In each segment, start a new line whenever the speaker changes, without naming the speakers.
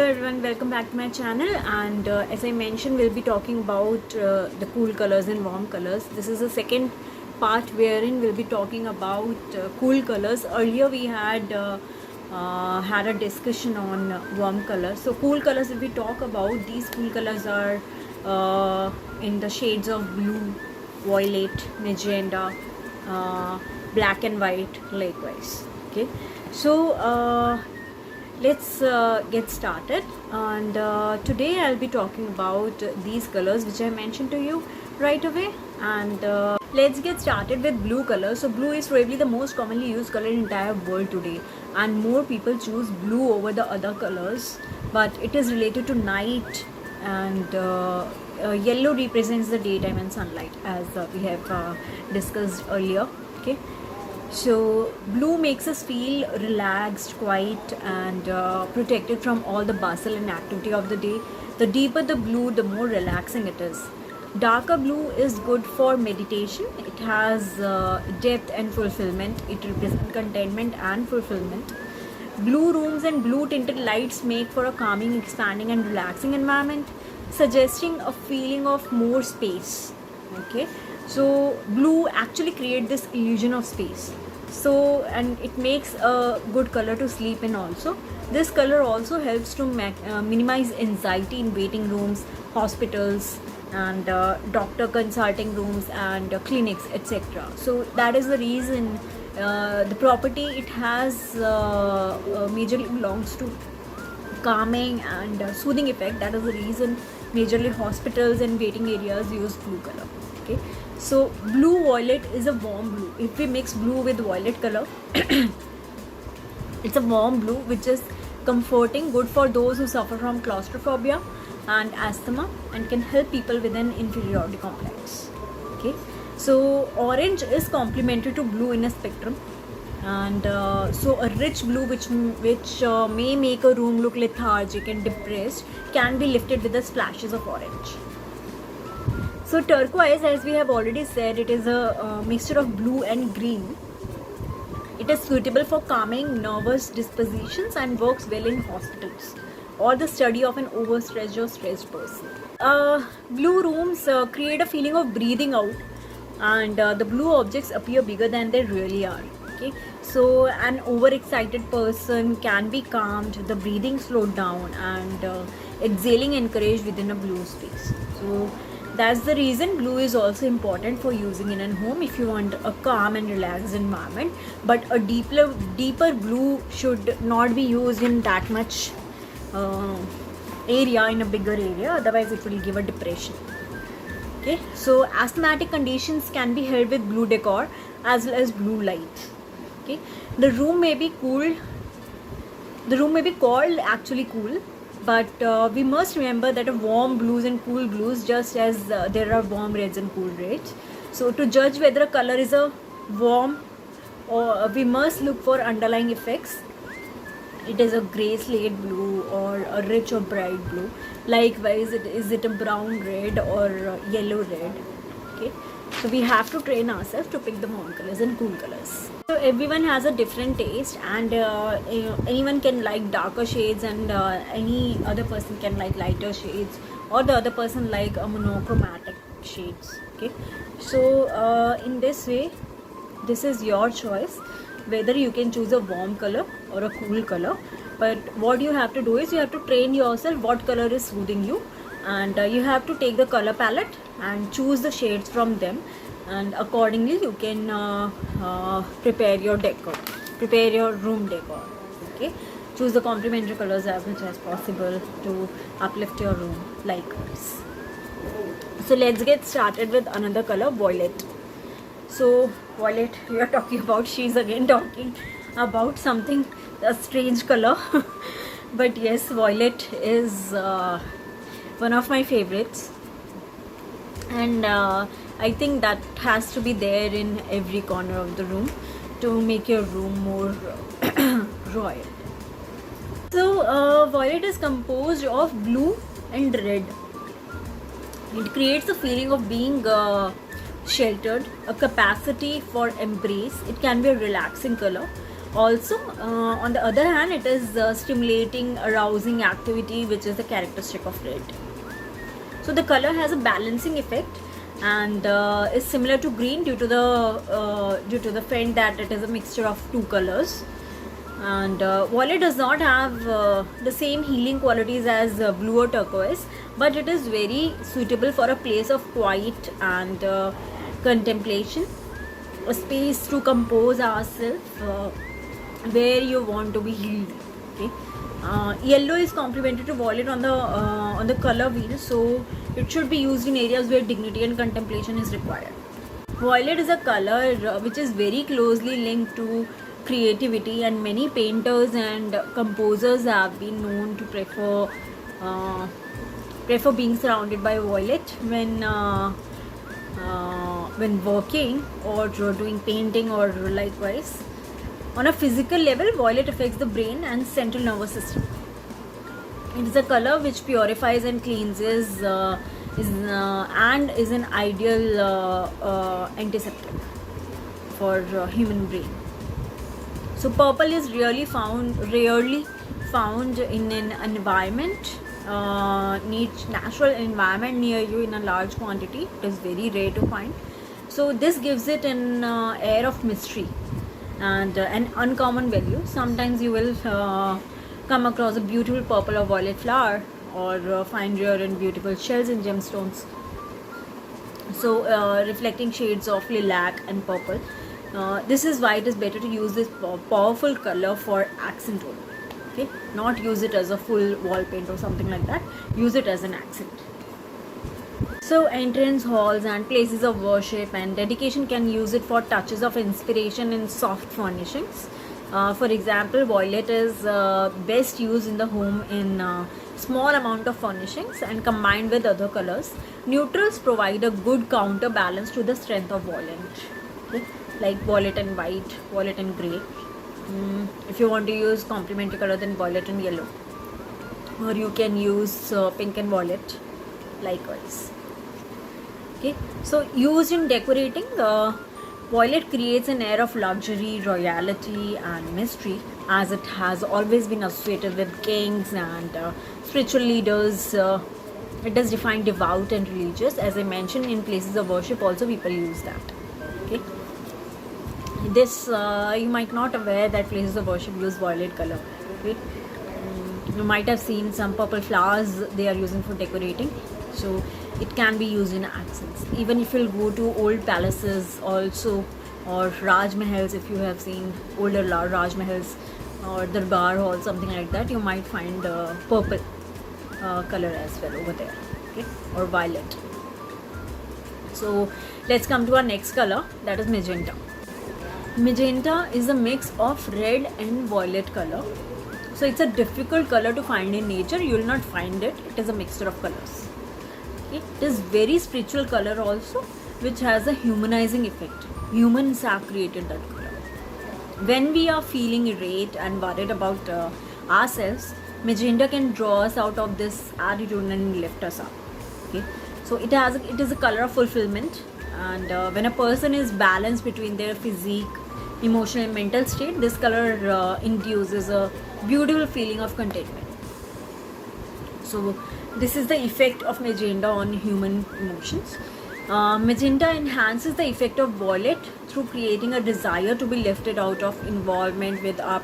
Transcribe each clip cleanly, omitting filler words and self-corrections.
everyone, welcome back to my channel. And as I mentioned, we'll be talking about the cool colors and warm colors. This is the second part wherein we'll be talking about cool colors. Earlier we had had a discussion on warm colors. So cool colors, if we talk about, these cool colors are in the shades of blue, violet, magenta, black and white likewise. Okay, so let's get started. And today I'll be talking about these colors which I mentioned to you right away. And let's get started with blue color. So blue is probably the most commonly used color in the entire world today, and more people choose blue over the other colors, but it is related to night. And yellow represents the daytime and sunlight, as we have discussed earlier. Okay, so blue makes us feel relaxed, quiet, and protected from all the bustle and activity of the day. The deeper the blue, the more relaxing it is. Darker blue is good for meditation. It has depth and fulfillment. It represents contentment and fulfillment. Blue rooms and blue tinted lights make for a calming, expanding, and relaxing environment, suggesting a feeling of more space. Okay, so blue actually creates this illusion of space. So, and it makes a good color to sleep in also. This color also helps to minimize anxiety in waiting rooms, hospitals, and doctor consulting rooms, and clinics, etc. So that is the reason the property it has majorly belongs to calming and soothing effect. That is the reason majorly hospitals and waiting areas use blue color. Okay, so blue violet is a warm blue. If we mix blue with violet color, it's a warm blue which is comforting, good for those who suffer from claustrophobia and asthma, and can help people with an inferiority complex. Okay, so orange is complementary to blue in a spectrum, and so a rich blue which may make a room look lethargic and depressed can be lifted with the splashes of orange. So turquoise, as we have already said, it is a mixture of blue and green. It is suitable for calming nervous dispositions and works well in hospitals or the study of an overstretched or stressed person. Blue rooms create a feeling of breathing out, and the blue objects appear bigger than they really are. Okay, so an overexcited person can be calmed, the breathing slowed down, and exhaling encouraged within a blue space. So that's the reason blue is also important for using in a home if you want a calm and relaxed environment. But a deeper blue should not be used in that much area, in a bigger area, otherwise it will give a depression. Okay, so asthmatic conditions can be helped with blue decor as well as blue light. Okay, the room may be called actually cool, but we must remember that a warm blues and cool blues, just as there are warm reds and cool reds. So to judge whether a color is a warm, or we must look for underlying effects. It is a grey slate blue or a rich or bright blue. Likewise, is it a brown red or yellow red? Okay, so we have to train ourselves to pick the warm colors and cool colors. So everyone has a different taste, and anyone can like darker shades, and any other person can like lighter shades, or the other person like a monochromatic shades. Okay, so in this way, this is your choice whether you can choose a warm color or a cool color. But what you have to do is you have to train yourself what color is soothing you, and you have to take the color palette and choose the shades from them, and accordingly you can prepare your decor, prepare your room decor. Okay, choose the complementary colors as much as possible to uplift your room likewise. So let's get started with another color, violet. So violet, we are talking about, she's again talking about something, a strange color. But yes, violet is one of my favorites, and I think that has to be there in every corner of the room to make your room more royal. So violet is composed of blue and red. It creates a feeling of being sheltered, a capacity for embrace. It can be a relaxing color, Also, on the other hand, it is stimulating, arousing activity, which is the characteristic of red. So the color has a balancing effect and is similar to green due to the fact that it is a mixture of two colors. And violet does not have the same healing qualities as blue or turquoise, but it is very suitable for a place of quiet and contemplation, a space to compose ourselves, where you want to be healed. Okay. Yellow is complementary to violet on the color wheel, so it should be used in areas where dignity and contemplation is required. Violet is a color which is very closely linked to creativity, and many painters and composers have been known to prefer being surrounded by violet when working or doing painting or likewise. On a physical level, violet affects the brain and central nervous system. It is a color which purifies and cleanses and is an ideal antiseptic for human brain. So purple is rarely found in an environment, natural environment near you in a large quantity. It is very rare to find. So this gives it an air of mystery and an uncommon value. Sometimes you will come across a beautiful purple or violet flower, or find rare and beautiful shells in gemstones. So reflecting shades of lilac and purple. This is why it is better to use this powerful color for accent only. Okay, not use it as a full wall paint or something like that. Use it as an accent. So entrance halls and places of worship and dedication can use it for touches of inspiration in soft furnishings. For example, violet is best used in the home in small amount of furnishings and combined with other colors. Neutrals provide a good counterbalance to the strength of violet. Okay? Like violet and white, violet and grey. If you want to use complementary color, then violet and yellow, or you can use pink and violet likewise. Okay, so used in decorating, the violet creates an air of luxury, royalty and mystery, as it has always been associated with kings and spiritual leaders. It does define devout and religious. As I mentioned, in places of worship also people use that. Okay, this you might not aware that places of worship use violet color. Okay, you might have seen some purple flowers they are using for decorating, so it can be used in accents. Even if you'll go to old palaces also, or Raj Mahals, if you have seen older Raj Mahals or Darbar Hall, something like that, you might find purple color as well over there. Okay, or violet. So let's come to our next color, that is magenta. Magenta is a mix of red and violet color. So it's a difficult color to find in nature. You will not find it. It is a mixture of colors. It is very spiritual color also, which has a humanizing effect. Humans have created that color. When we are feeling irate and worried about ourselves, magenta can draw us out of this attitude and lift us up. Okay, so it is a color of fulfillment, and when a person is balanced between their physique, emotional and mental state, this color induces a beautiful feeling of contentment. So this is the effect of magenta on human emotions. Magenta enhances the effect of violet through creating a desire to be lifted out of involvement with our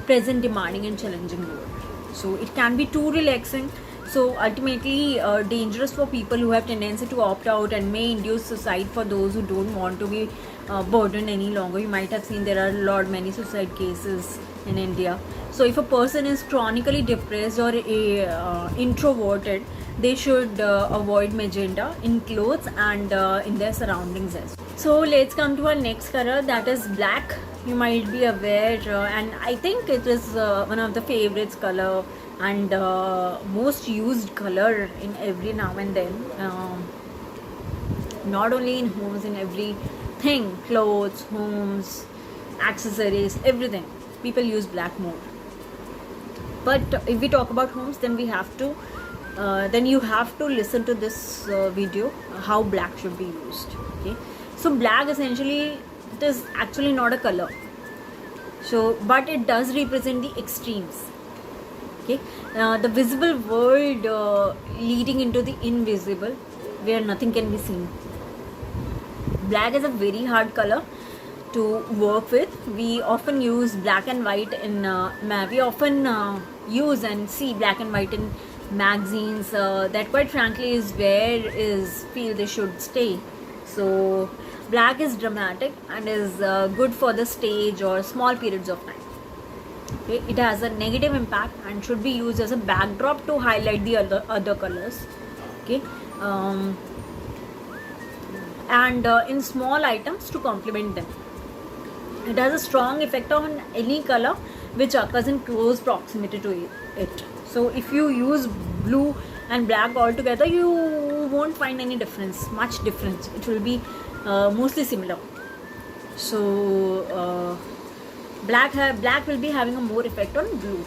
present demanding and challenging world. So it can be too relaxing, so ultimately dangerous for people who have tendency to opt out, and may induce suicide for those who don't want to be burdened any longer. You might have seen there are many suicide cases in India. So if a person is chronically depressed or introverted, they should avoid magenta in clothes and in their surroundings as well. So let's come to our next color, that is black. You might be aware, and I think it is one of the favorites color and most used color in every now and then. Not only in homes, in everything, clothes, homes, accessories, everything. People use black more. But if we talk about homes, then we have to then you have to listen to this video, how black should be used. Okay, so black essentially, it is actually not a color. So but it does represent the extremes. Okay, the visible world leading into the invisible, where nothing can be seen. Black is a very hard color to work with. We often use black and white in we often use and see black and white in magazines, that quite frankly is where is feel they should stay. So black is dramatic and is good for the stage or small periods of time. Okay, it has a negative impact and should be used as a backdrop to highlight the other colors. Okay, and in small items to complement them. It has a strong effect on any color which occurs in close proximity to it. So if you use blue and black all together, you won't find any difference, much difference. It will be mostly similar. So black will be having a more effect on blue.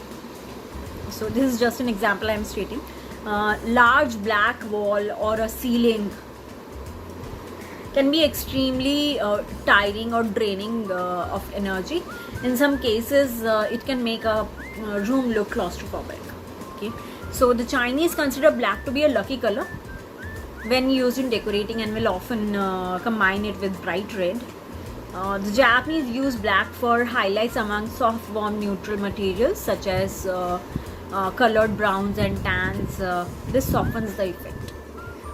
So this is just an example I am stating. Large black wall or a ceiling can be extremely tiring or draining of energy. In some cases, it can make a room look claustrophobic. Okay, so the Chinese consider black to be a lucky color when used in decorating and will often combine it with bright red. The Japanese use black for highlights among soft, warm, neutral materials such as colored browns and tans. This softens the effect.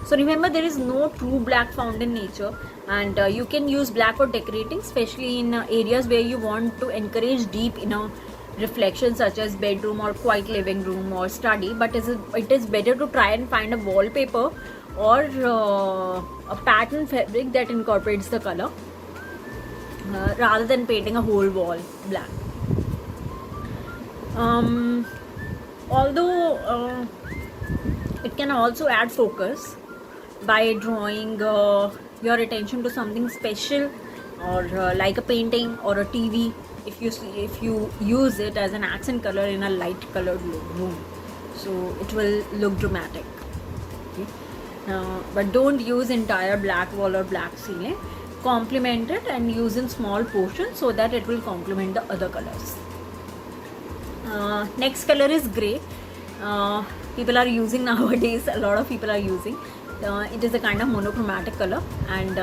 So remember, there is no true black found in nature, and you can use black for decorating, especially in areas where you want to encourage deep inner reflection, such as bedroom or quiet living room or study. But it is better to try and find a wallpaper or a pattern fabric that incorporates the color rather than painting a whole wall black. Although it can also add focus by drawing your attention to something special, or like a painting or a TV, if you use it as an accent color in a light colored room, so it will look dramatic. Okay? But don't use entire black wall or black ceiling. Complement it and use in small portions so that it will complement the other colors. Next color is gray. People are using nowadays, a lot of people are using. It is a kind of monochromatic color, and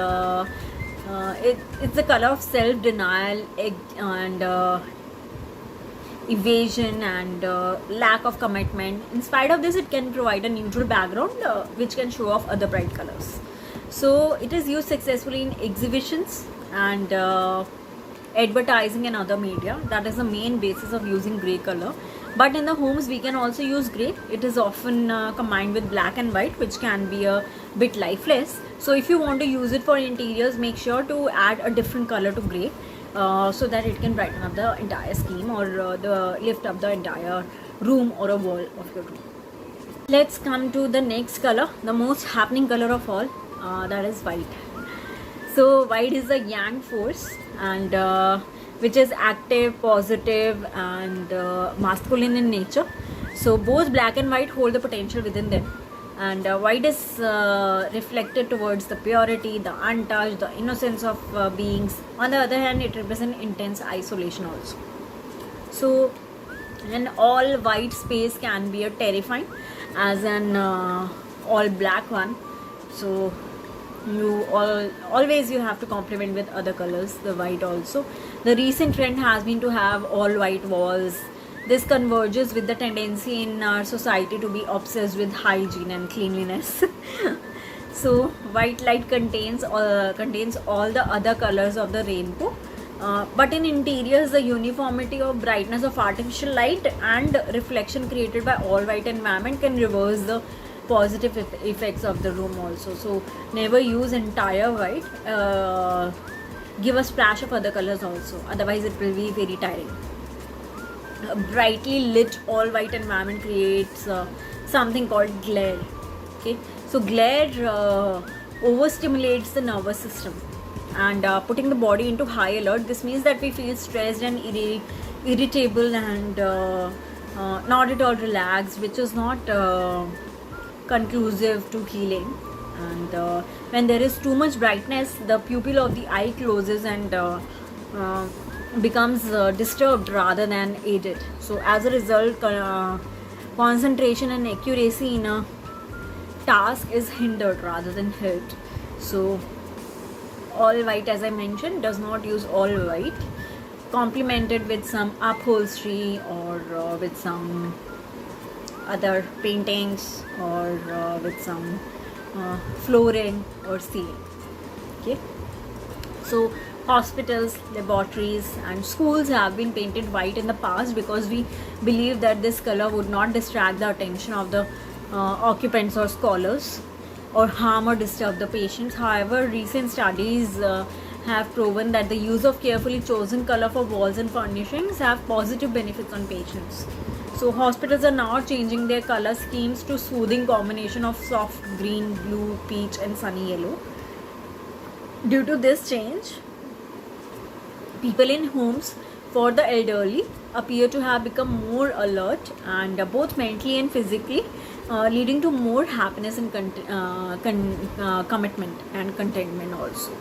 it's the color of self-denial and evasion and lack of commitment. In spite of this, it can provide a neutral background which can show off other bright colors. So it is used successfully in exhibitions and advertising and other media. That is the main basis of using gray color. But in the homes, we can also use gray. It is often combined with black and white, which can be a bit lifeless. So if you want to use it for interiors, make sure to add a different color to gray so that it can brighten up the entire scheme or lift up the entire room or a wall of your room. Let's come to the next color, the most happening color of all, that is white. So white is a yang force, and which is active, positive, and masculine in nature. So both black and white hold the potential within them, and white is reflected towards the purity, the untouched, the innocence of beings. On the other hand, it represents intense isolation also. So an all white space can be a terrifying as an all black one. So you always have to complement with other colors, the white also. The recent trend has been to have all white walls. This converges with the tendency in our society to be obsessed with hygiene and cleanliness. So white light contains all the other colors of the rainbow, but in interiors, the uniformity of brightness of artificial light and reflection created by all white environment can reverse the positive effects of the room also. So never use entire white. Give a splash of other colors also, otherwise it will be very tiring. A brightly lit all white environment creates something called glare. Okay, so glare overstimulates the nervous system and putting the body into high alert. This means that we feel stressed and irritable and not at all relaxed, which is not conclusive to healing. And when there is too much brightness, the pupil of the eye closes and becomes disturbed rather than aided. So as a result, concentration and accuracy in a task is hindered rather than helped. So all white, as I mentioned, does not use all white, complemented with some upholstery or with some other paintings or with some flooring or ceiling. Okay, so hospitals, laboratories and schools have been painted white in the past because we believe that this color would not distract the attention of the occupants or scholars or harm or disturb the patients. However, recent studies have proven that the use of carefully chosen color for walls and furnishings have positive benefits on patients. So hospitals are now changing their color schemes to soothing combination of soft green, blue, peach and sunny yellow. Due to this change, people in homes for the elderly appear to have become more alert and both mentally and physically, leading to more happiness and commitment and contentment also.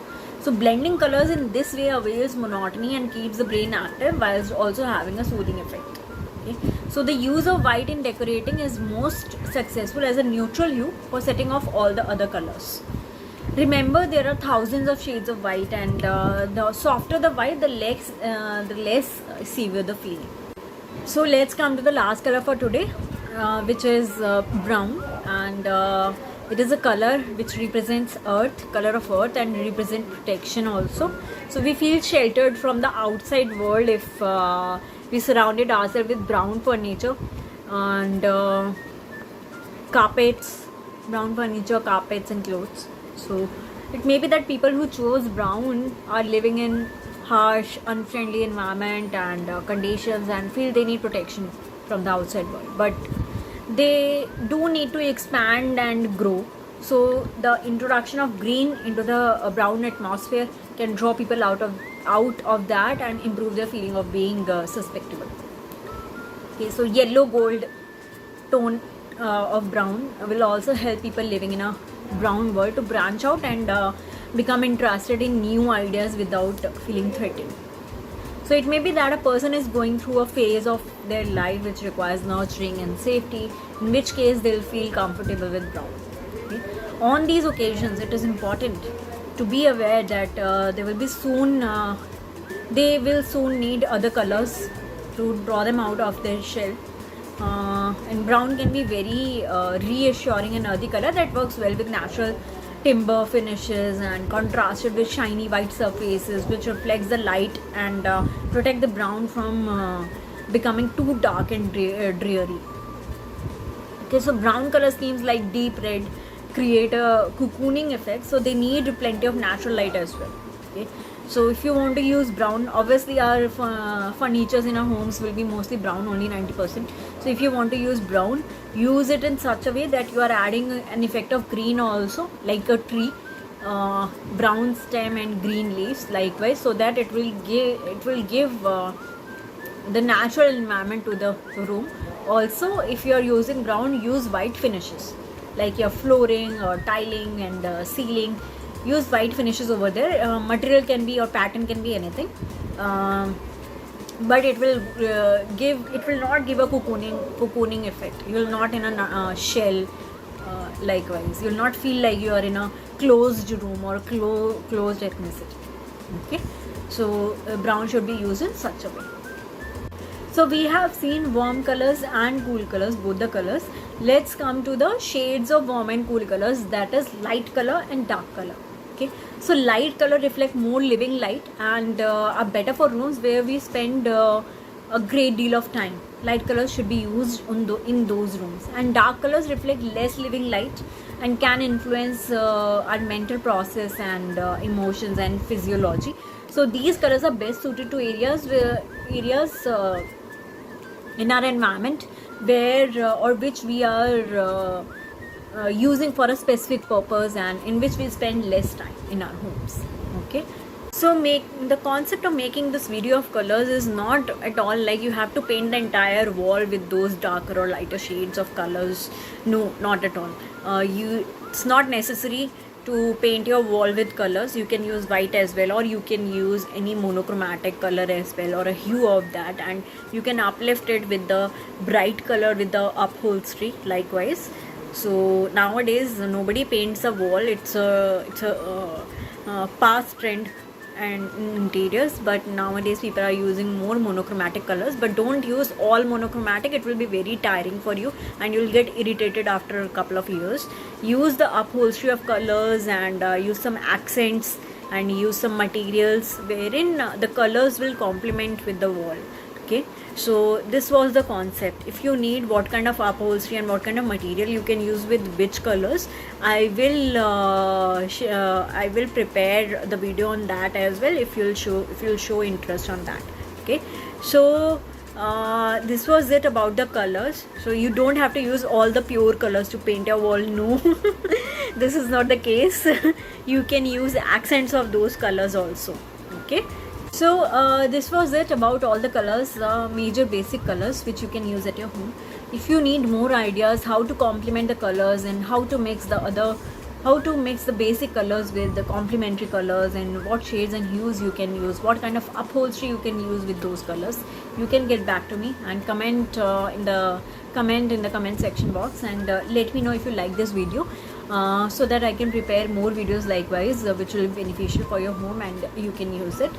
So blending colors in this way avoids monotony and keeps the brain active whilst also having a soothing effect. Okay. So the use of white in decorating is most successful as a neutral hue for setting off all the other colors. Remember, there are thousands of shades of white, and the softer the white, the less severe the feeling. So let's come to the last color for today, which is brown, and it is a color which represents earth, color of earth, and represent protection also. So we feel sheltered from the outside world if we surrounded ourselves with brown furniture and carpets, brown furniture, carpets and clothes. So it may be that people who chose brown are living in harsh, unfriendly environment and conditions and feel they need protection from the outside world, but they do need to expand and grow. So the introduction of green into the brown atmosphere can draw people out of that and improve their feeling of being susceptible. Okay, so yellow gold tone of brown will also help people living in a brown world to branch out and become interested in new ideas without feeling threatened. So it may be that a person is going through a phase of their life which requires nurturing and safety, in which case they'll feel comfortable with brown. Okay. On these occasions, it is important to be aware that they will soon need other colors to draw them out of their shell. And brown can be very reassuring and earthy color that works well with natural timber finishes and contrasted with shiny white surfaces which reflects the light and protect the brown from becoming too dark and dreary. Okay, so brown color schemes like deep red create a cocooning effect, so they need plenty of natural light as well. Okay, so if you want to use brown, obviously our furnitures in our homes will be mostly brown, only 90%. So if you want to use brown, use it in such a way that you are adding an effect of green also, like a tree, brown stem and green leaves likewise, so that it will give the natural environment to the room. Also, if you are using brown, use white finishes like your flooring or tiling and ceiling. Use white finishes over there. Material can be or pattern can be anything, but it will not give a cocooning effect. You will not in a shell. Likewise, you will not feel like you are in a closed room or closed ethnicity. Okay, so brown should be used in such a way. So we have seen warm colors and cool colors, both the colors. Let's come to the shades of warm and cool colors, that is light color and dark color. Okay, so light color reflect more living light and are better for rooms where we spend a great deal of time. Light colors should be used in those rooms, and dark colors reflect less living light and can influence our mental process and emotions and physiology. So these colors are best suited to areas in our environment where or which we are using for a specific purpose and in which we spend less time in our homes. Okay, so the concept of making this video of colors is not at all like you have to paint the entire wall with those darker or lighter shades of colors. No, not at all. It's not necessary to paint your wall with colors. You can use white as well, or you can use any monochromatic color as well, or a hue of that, and you can uplift it with the bright color with the upholstery likewise. So nowadays nobody paints a wall. It's a past trend and in interiors, but nowadays people are using more monochromatic colors. But don't use all monochromatic, it will be very tiring for you and you'll get irritated after a couple of years. Use the upholstery of colors, and use some accents, and use some materials wherein the colors will complement with the wall. Okay, so this was the concept. If you need what kind of upholstery and what kind of material you can use with which colors, I will prepare the video on that as well, if you'll show interest on that. Okay, so this was it about the colors. So you don't have to use all the pure colors to paint your wall. No, this is not the case. You can use accents of those colors also. Okay, so this was it about all the colors, major basic colors which you can use at your home. If you need more ideas how to complement the colors and how to mix the basic colors with the complementary colors, and what shades and hues you can use, what kind of upholstery you can use with those colors, you can get back to me and comment in the comment section box, and let me know if you like this video, so that I can prepare more videos likewise, which will be beneficial for your home and you can use it.